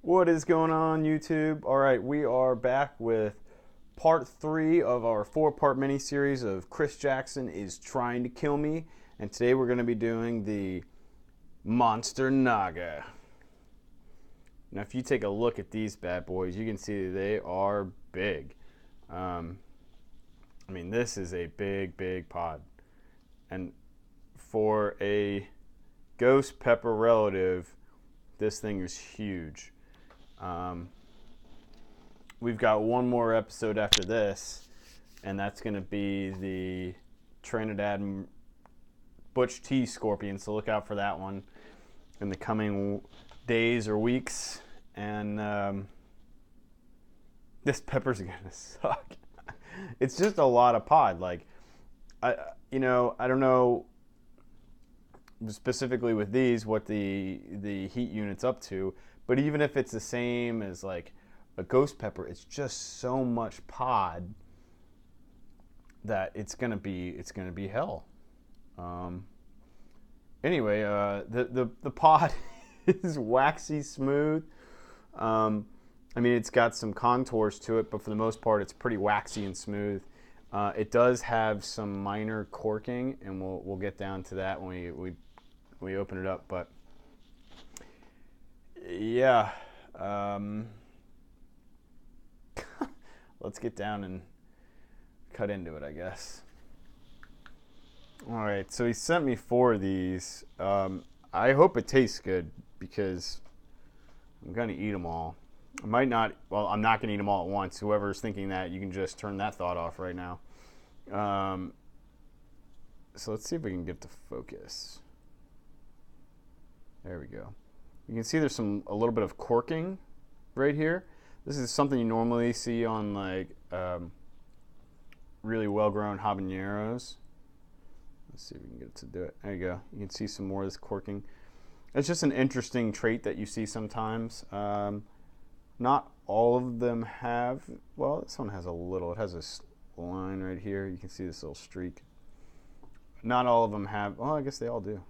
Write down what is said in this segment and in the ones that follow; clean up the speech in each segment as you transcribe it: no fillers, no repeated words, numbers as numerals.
What is going on, YouTube? All right, we are back with part 3 of our 4-part mini-series of Chris Jackson is Trying to Kill Me. And today we're going to be doing the Monster Naga. Now, if you take a look at these bad boys, you can see they are big. This is a big pod. And for a ghost pepper relative, this thing is huge. We've got one more episode after this, and that's going to be the Trinidad Butch T Scorpion, so look out for that one in the coming days or weeks. And this pepper's going to suck. It's just a lot of pod. I don't know specifically with these what the heat unit's up to, but even if it's the same as like a ghost pepper, it's just so much pod that it's gonna be hell. Anyway, the pod is waxy smooth. It's got some contours to it, but for the most part, it's pretty waxy and smooth. It does have some minor corking, and we'll get down to that when we open it up. But yeah, let's get down and cut into it, I guess. All right, so he sent me 4 of these. I hope it tastes good because I'm gonna eat them all. I might not. Well, I'm not gonna eat them all at once. Whoever's thinking that, you can just turn that thought off right now. So let's see if we can get to focus. There we go. You can see there's a little bit of corking right here. This is something you normally see on like really well-grown habaneros. Let's see if we can get it to do it. There you go. You can see some more of this corking. It's just an interesting trait that you see sometimes. Not all of them have. Well, this one has a little. It has this line right here. You can see this little streak. Not all of them have. Well, I guess they all do.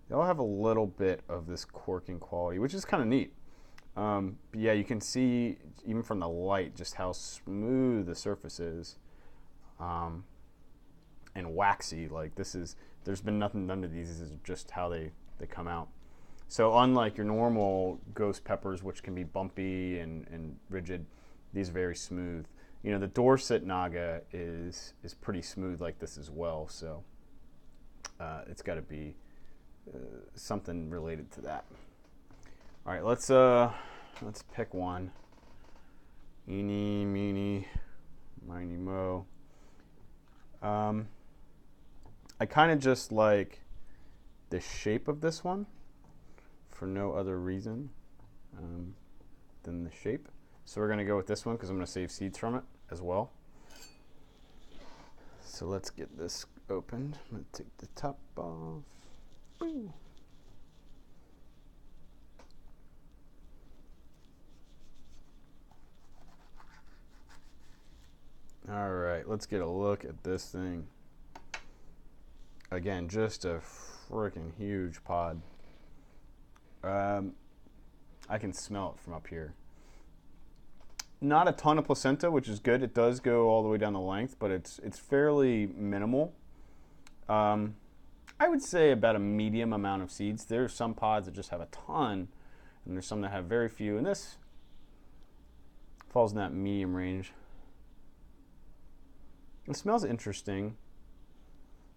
They all have a little bit of this corking quality, which is kind of neat. But yeah, you can see even from the light just how smooth the surface is, and waxy. Like there's been nothing done to these. This is just how they come out. So unlike your normal ghost peppers, which can be bumpy and rigid, these are very smooth. The Dorset Naga is pretty smooth like this as well. So it's got to be something related to that. All right, let's pick one. Eeny, meeny, miny, mo. I kind of just like the shape of this one for no other reason than the shape. So we're gonna go with this one because I'm gonna save seeds from it as well. So let's get this opened. I'm gonna take the top off. Woo. All right, let's get a look at this thing. Again, just a freaking huge pod. I can smell it from up here. Not a ton of placenta, which is good. It does go all the way down the length, but it's fairly minimal. I would say about a medium amount of seeds. There's some pods that just have a ton, and there's some that have very few, and this falls in that medium range. It smells interesting.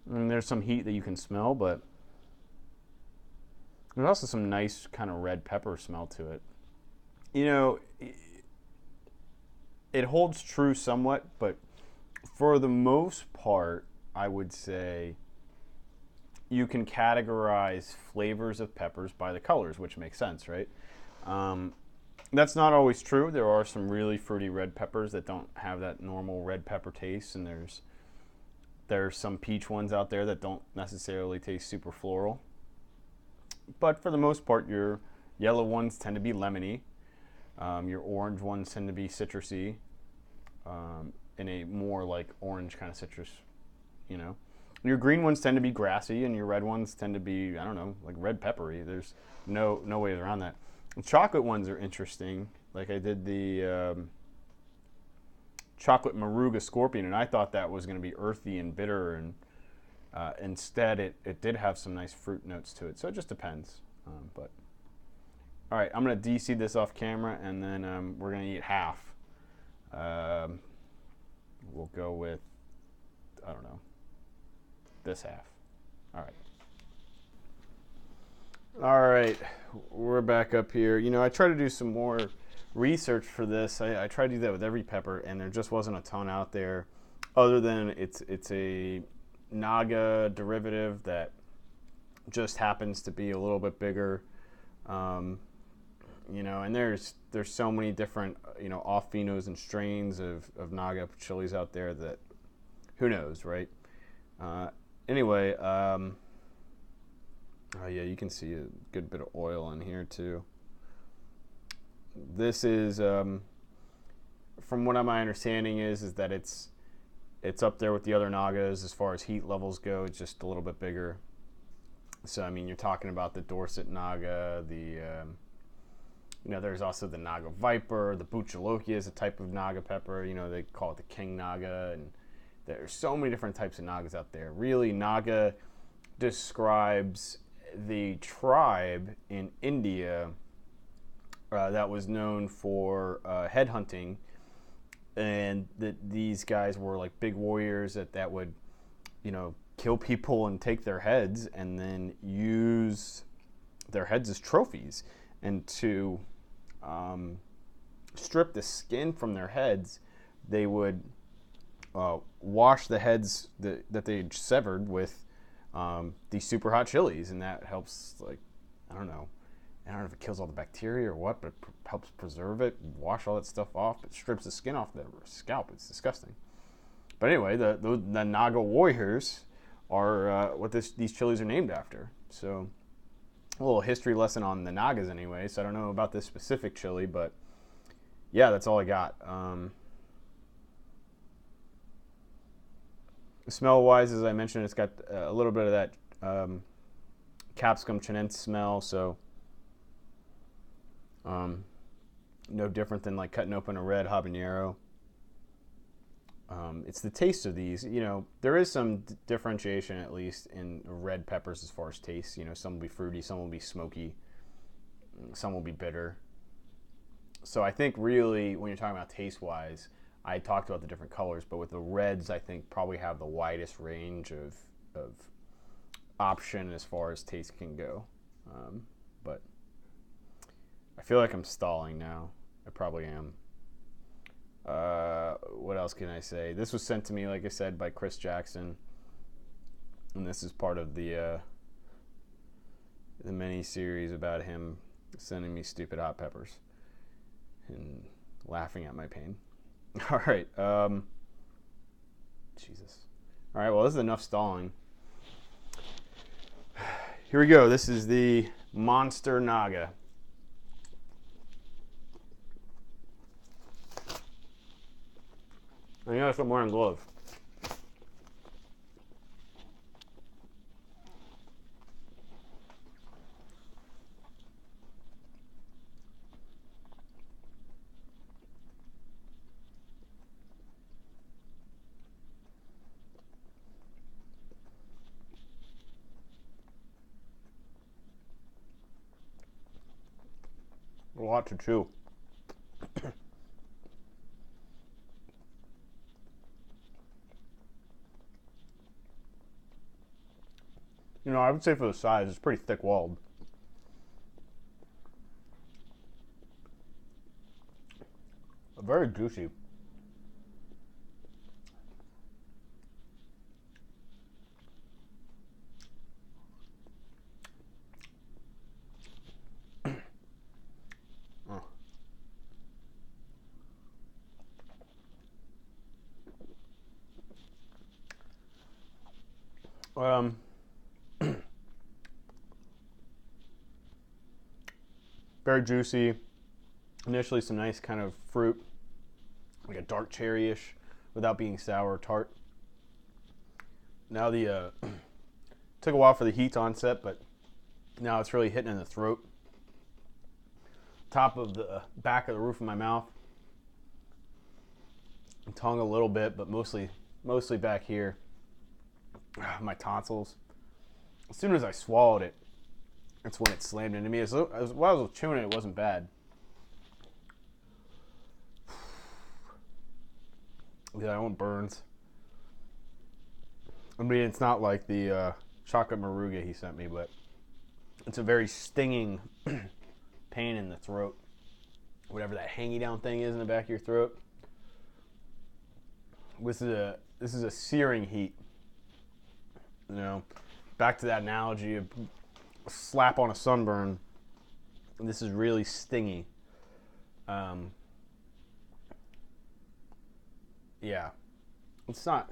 There's some heat that you can smell, but there's also some nice kind of red pepper smell to it. It holds true somewhat, but for the most part, I would say you can categorize flavors of peppers by the colors, which makes sense, right? That's not always true. There are some really fruity red peppers that don't have that normal red pepper taste, and there's some peach ones out there that don't necessarily taste super floral. But for the most part, your yellow ones tend to be lemony. Your orange ones tend to be citrusy, in a more like orange kind of citrus, Your green ones tend to be grassy, and your red ones tend to be, I don't know, like red peppery. There's no ways around that. The chocolate ones are interesting. Like I did the chocolate Maruga Scorpion, and I thought that was going to be earthy and bitter, and instead it did have some nice fruit notes to it. So it just depends. But all right, I'm going to de-seed this off camera, and then we're going to eat half. We'll go with, I don't know, this half. All right. All right, we're back up here. You know, I try to do some more research for this. I try to do that with every pepper, and there just wasn't a ton out there, other than it's a Naga derivative that just happens to be a little bit bigger. You know, and there's so many different, you know, off phenos and strains of Naga chilies out there that who knows, right? Anyway, oh yeah, you can see a good bit of oil in here too. This is, from what my understanding is that it's up there with the other Nagas as far as heat levels go. It's just a little bit bigger. So I mean, you're talking about the Dorset Naga, the you know, there's also the Naga Viper, the Buchalokia is a type of Naga pepper. You know, they call it the King Naga, and there's so many different types of Nagas out there. Really, Naga describes the tribe in India that was known for headhunting, and that these guys were like big warriors that would, you know, kill people and take their heads, and then use their heads as trophies, and to strip the skin from their heads, they would wash the heads that they severed with these super hot chilies, and that helps, like, I don't know if it kills all the bacteria or what, but it helps preserve it, wash all that stuff off. It strips the skin off the scalp. It's disgusting. But anyway, the Naga warriors are what these chilies are named after. So a little history lesson on the Nagas anyway. So I don't know about this specific chili, but yeah, that's all I got. Smell-wise, as I mentioned, it's got a little bit of that capsicum chinense smell, so no different than like cutting open a red habanero. It's the taste of these. You know, there is some differentiation, at least, in red peppers as far as taste. You know, some will be fruity, some will be smoky, some will be bitter. So I think really, when you're talking about taste-wise, I talked about the different colors, but with the reds, I think probably have the widest range of option as far as taste can go. But I feel like I'm stalling now. I probably am. What else can I say? This was sent to me, like I said, by Chris Jackson, and this is part of the mini series about him sending me stupid hot peppers and laughing at my pain. All right. Jesus. All right. Well, this is enough stalling. Here we go. This is the Monster Naga. I gotta stop wearing gloves. A lot to chew. You know, I would say for the size, it's pretty thick-walled. Very juicy. Very juicy. Initially, some nice kind of fruit, like a dark cherry-ish, without being sour or tart. Now the took a while for the heat onset, but now it's really hitting in the throat. top of the back of the roof of my mouth, tongue a little bit, but mostly back here. My tonsils. As soon as I swallowed it, that's when it slammed into me. While I was chewing it, it wasn't bad. Yeah, that one burns. I mean, it's not like the chocolate Moruga he sent me, but it's a very stinging pain in the throat. Whatever that hangy down thing is in the back of your throat. This is a searing heat. You know, back to that analogy of a slap on a sunburn. This is really stingy. Yeah, it's not.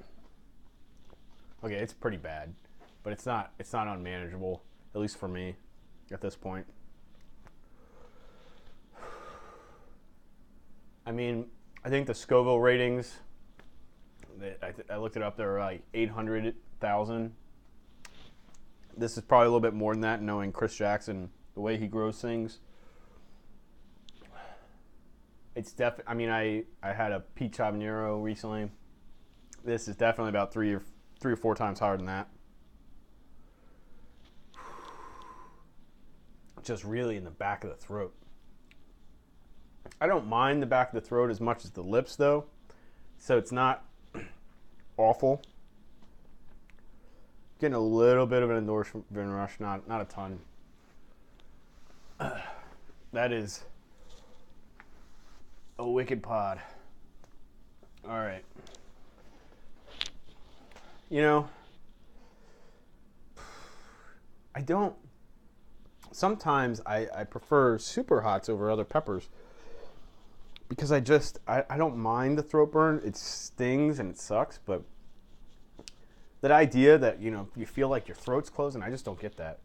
Okay, it's pretty bad, but it's not unmanageable, at least for me, at this point. I mean, I think the Scoville ratings, I looked it up, they're like 800,000. This is probably a little bit more than that, knowing Chris Jackson, the way he grows things. It's definitely, I mean, I had a peach habanero recently. This is definitely about three or four times higher than that. Just really in the back of the throat. I don't mind the back of the throat as much as the lips, though. So it's not awful. Getting a little bit of an endorphin rush, not a ton. That is a wicked pod. All right. You know, sometimes I prefer super hots over other peppers because I don't mind the throat burn. It stings and it sucks, but that idea that, you know, you feel like your throat's closing, I just don't get that.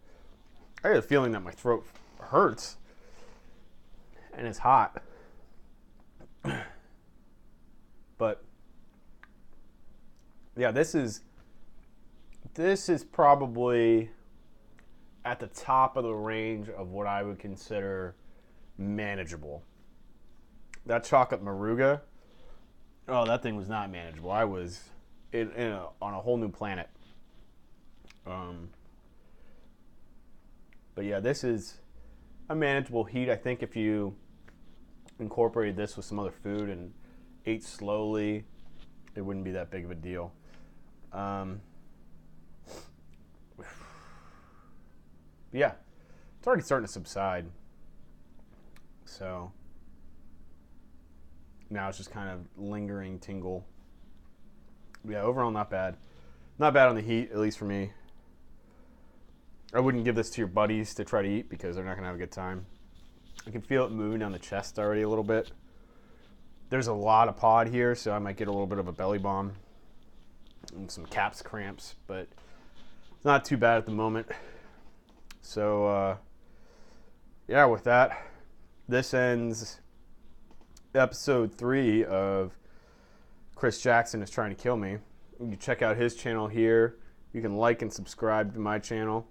I get a feeling that my throat hurts and it's hot. But yeah, this is probably at the top of the range of what I would consider manageable. That chocolate Moruga, oh, that thing was not manageable. I was on a whole new planet. But yeah, this is a manageable heat. I think if you incorporated this with some other food and ate slowly, it wouldn't be that big of a deal. Yeah, it's already starting to subside. So now it's just kind of lingering tingle. Yeah, overall not bad. Not bad on the heat, at least for me. I wouldn't give this to your buddies to try to eat because they're not going to have a good time. I can feel it moving down the chest already a little bit. There's a lot of pod here, so I might get a little bit of a belly bomb and some caps cramps, but it's not too bad at the moment. So, yeah, with that, this ends episode 3 of Chris Jackson is Trying to Kill Me. You can check out his channel here. You can like and subscribe to my channel.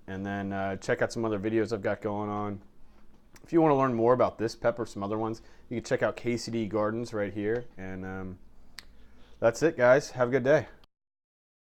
And then check out some other videos I've got going on. If you want to learn more about this pepper, some other ones, you can check out KCD Gardens right here. And that's it, guys. Have a good day.